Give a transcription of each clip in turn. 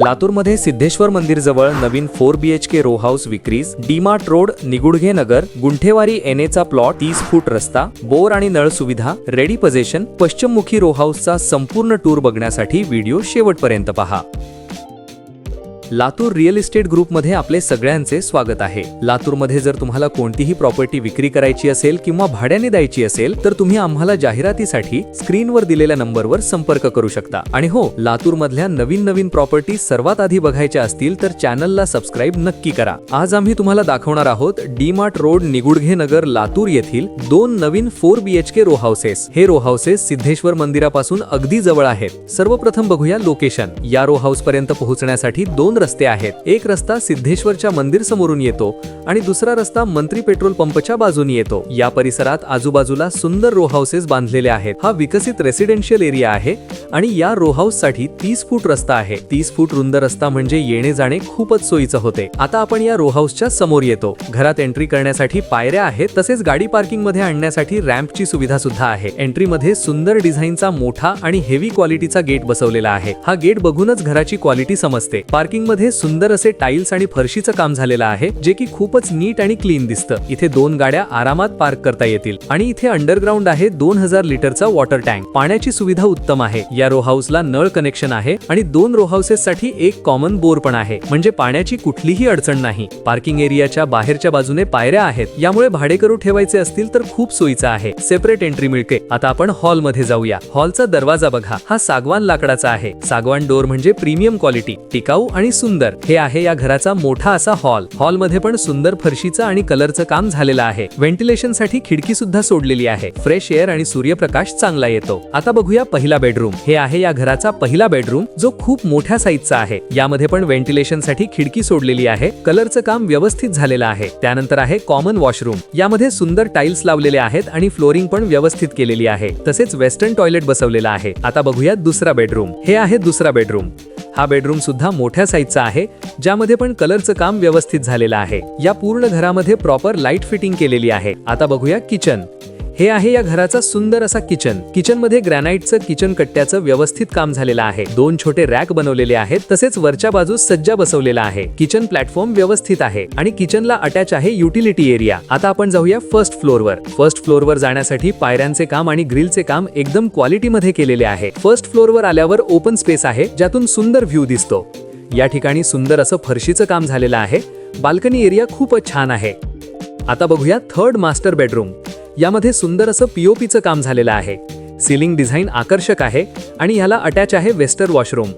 लातूरमध्ये सिद्धेश्वर मंदिर जवळ नवीन 4 BHK रो हाऊस विक्रीस, डीमार्ट रोड, निगुडघे नगर, गुंठेवारी NA चा प्लॉट, 30 फूट रस्ता, बोर आणि नळ सुविधा, रेडी पोझिशन, पश्चिममुखी रो हाऊसचा संपूर्ण टूर बघण्यासाठी व्हिडिओ शेवटपर्यंत पहा. लातूर रिअल इस्टेट ग्रुपमध्ये आपले सगळ्यांचे स्वागत आहे. लातूरमध्ये जर तुम्हाला कोणतीही प्रॉपर्टी विक्री करायची असेल किंवा भाड्याने द्यायची असेल तर तुम्ही आम्हाला जाहिरातीसाठी स्क्रीनवर दिलेल्या नंबरवर संपर्क करू शकता. आणि हो, लातूरमधल्या नवीन प्रॉपर्टी सर्वात आधी बघायच्या असतील तर चॅनलला सबस्क्राईब नक्की करा. आज आम्ही तुम्हाला दाखवणार आहोत डीमार्ट रोड, निगुडघे नगर, लातूर येथील 2 नवीन 4 BHK रो हाऊसेस. हे रो हाऊसेस सिद्धेश्वर मंदिरापासून अगदी जवळ आहेत. सर्वप्रथम बघूया लोकेशन. या रो हाऊस पर्यंत पोहोचण्यासाठी 2 रस्ते आहेत. एक रस्ता सिद्धेश्वरच्या मंदिर समोरून येतो आणि दुसरा रस्ता मंत्री पेट्रोल पंपच्या बाजूने येतो. या परिसरात आजूबाजूला सुंदर रो हाऊसेस बांधलेले आहेत. हा विकसित रेसिडेन्शियल एरिया आहे आणि या रो हाऊस साठी 30 फूट रस्ता आहे. 30 फूट रुंद रस्ता म्हणजे येणे जाणे खूपच सोयीचं होते. आता आपण या रो हाऊसच्या समोर येतो. घरात एंट्री करण्यासाठी पायऱ्या आहेत, तसेच गाडी पार्किंग मध्ये आणण्यासाठी रॅम्पची सुविधा सुद्धा आहे. एंट्री मध्ये सुंदर डिझाईनचा मोठा आणि हेवी क्वालिटीचा गेट बसवलेला आहे. हा गेट बघूनच घराची क्वालिटी समजते. पार्किंग मध्ये सुंदर असे टाइल्स आणि फरशीचं काम झालेलं आहे, जे की खूपच नीट आणि क्लीन दिसतं. इथे 2 गाड्या आरामात पार्क करता येतील. आणि इथे अंडरग्राउंड आहे 2000 लिटरचा वॉटर टँक. पाण्याची सुविधा उत्तम आहे. या रो हाऊसला नळ कनेक्शन आहे आणि 2 रो हाऊसेस साठी एक कॉमन बोर पण आहे, म्हणजे पाण्याची कुठलीही अडचण नाही. पार्किंग एरियाच्या बाहेरच्या बाजूने पायऱ्या आहेत, यामुळे भाडेकरू ठेवायचे असतील तर खूप सोयीचा आहे. सेपरेट एंट्री मिळते. आता आपण हॉल मध्ये जाऊया. हॉलचा दरवाजा बघा, हा सागवान लाकडाचा आहे. सागवान डोर म्हणजे प्रीमियम क्वालिटी, टिकाऊ आणि सुंदर. हे आहे या घराचा मोठा असा हॉल. हॉल मध्ये पण सुंदर फरशीचं आणि कलरचं काम झालेलं आहे. व्हेंटिलेशन साठी खिडकी सुद्धा सोडलेली आहे. फ्रेश एअर आणि सूर्यप्रकाश चांगला येतो. आता बघूया पहिला बेडरूम. हे आहे या घराचा पहिला बेडरूम, जो खूप मोठ्या साईजचा आहे. यामध्ये पण व्हेंटिलेशन साठी खिडकी सोडलेली आहे. कलरचं काम व्यवस्थित झालेलं आहे. त्यानंतर आहे कॉमन वॉशरूम. यामध्ये सुंदर टाइल्स लावलेले आहेत आणि फ्लोरिंग पण व्यवस्थित केलेली आहे. तसेच वेस्टर्न टॉयलेट बसवलेला आहे. आता बघूया दुसरा बेडरूम. हे आहे दुसरा बेडरूम. हा बेडरूम सुद्धा मोठ्या साईजचा आहे, ज्यामध्ये पण कलरचं काम व्यवस्थित झालेलं आहे. या पूर्ण घरामध्ये प्रॉपर लाईट फिटिंग केलेली आहे. आता बघूया किचन. हे आहे या घराचा सुंदर असा किचन. किचन मध्ये ग्रॅनाइटचं किचन कट्ट्याचं व्यवस्थित काम झालेलं आहे. 2 छोटे रॅक बनवलेले आहेत, तसेच वरच्या बाजूस सज्जा बसवलेला आहे. किचन प्लॅटफॉर्म व्यवस्थित आहे आणि किचनला अटॅच आहे युटिलिटी एरिया. आता आपण जाऊया फर्स्ट फ्लोअरवर. फर्स्ट फ्लोअरवर जाण्यासाठी पायऱ्यांचे काम आणि ग्रिलचे काम एकदम क्वालिटी मध्ये केलेले आहे. फर्स्ट फ्लोअरवर आल्यावर ओपन स्पेस आहे, ज्यातून सुंदर व्ह्यू दिसतो. या ठिकाणी सुंदर असं फरशीचं काम झालेलं आहे. बाल्कनी एरिया खूपच छान आहे. आता बघूया थर्ड मास्टर बेडरूम. यामध्ये सुंदर असं POPचं काम झालेलं आहे. सिलिंग डिझाईन आकर्षक आहे आणि ह्याला अटॅच आहे वेस्टर्न वॉशरूम.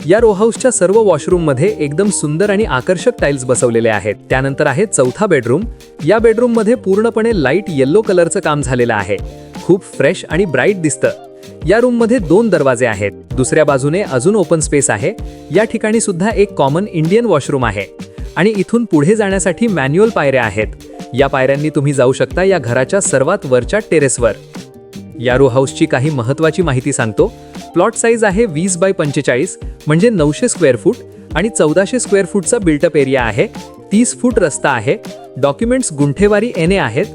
या रो हाऊसच्या सर्व वॉशरूम मध्ये एकदम सुंदर आणि आकर्षक टाइल्स बसवलेले आहेत. त्यानंतर आहे चौथा बेडरूम. या बेडरूम मध्ये पूर्णपणे लाईट येलो कलरचं काम झालेलं आहे. खूप फ्रेश आणि ब्राईट दिसतं. या रूम मध्ये 2 दरवाजे आहेत. दुसऱ्या बाजूने अजून ओपन स्पेस आहे. या ठिकाणी सुद्धा एक कॉमन इंडियन वॉशरूम आहे आणि इथून पुढे जाण्यासाठी मॅन्युअल पायऱ्या आहेत. या पायऱ्यांनी तुम्ही जाऊ शकता या घराच्या सर्वात वरच्या टेरेसवर. या रो हाऊसची काही महत्त्वाची माहिती सांगतो. प्लॉट साईज आहे 20 बाय 45, म्हणजे 900 स्क्वेअर फूट आणि 1400 स्क्वेअर फूटचा बिल्टअप एरिया आहे. 30 फूट रस्ता आहे. डॉक्युमेंट्स गुंठेवारी NA आहेत.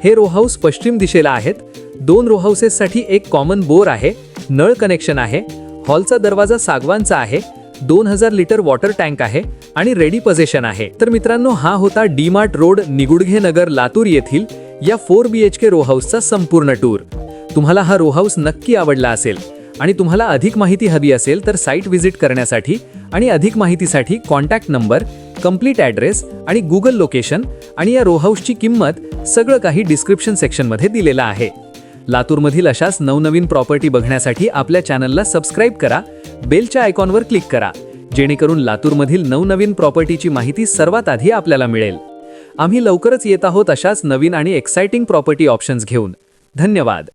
हे रो हाऊस पश्चिम दिशेला आहेत. 2 रो हाऊसेससाठी एक कॉमन बोर आहे. नळ कनेक्शन आहे. हॉलचा दरवाजा सागवानचा आहे. 2000 लिटर वॉटर टँक आहे आणि रेडी पोझिशन आहे. तर मित्रांनो, हा होता डीमार्ट रोड, निगुडघे नगर, लातूर येथील या 4 BHK रो हाऊसचा संपूर्ण टूर. तुम्हाला हा रो हाऊस नक्की आवडला असेल आणि तुम्हाला अधिक माहिती हवी असेल तर साईट व्हिजिट करण्यासाठी आणि अधिक माहितीसाठी कॉन्टॅक्ट नंबर, कंप्लीट ॲड्रेस आणि गुगल लोकेशन आणि या रो हाऊसची किंमत सगळं काही डिस्क्रिप्शन सेक्शनमध्ये दिलेलं आहे. लातूरमधील अशाच नवनवीन प्रॉपर्टी बघण्यासाठी आपल्या चॅनलला सबस्क्राईब करा. बेलच्या आयकॉनवर क्लिक करा, जेणेकरून लातूरमधील नवनवीन प्रॉपर्टीची माहिती सर्वात आधी आपल्याला मिळेल. आम्ही लवकरच येत आहोत अशाच नवीन आणि एक्साइटिंग प्रॉपर्टी ऑप्शन्स घेऊन. धन्यवाद.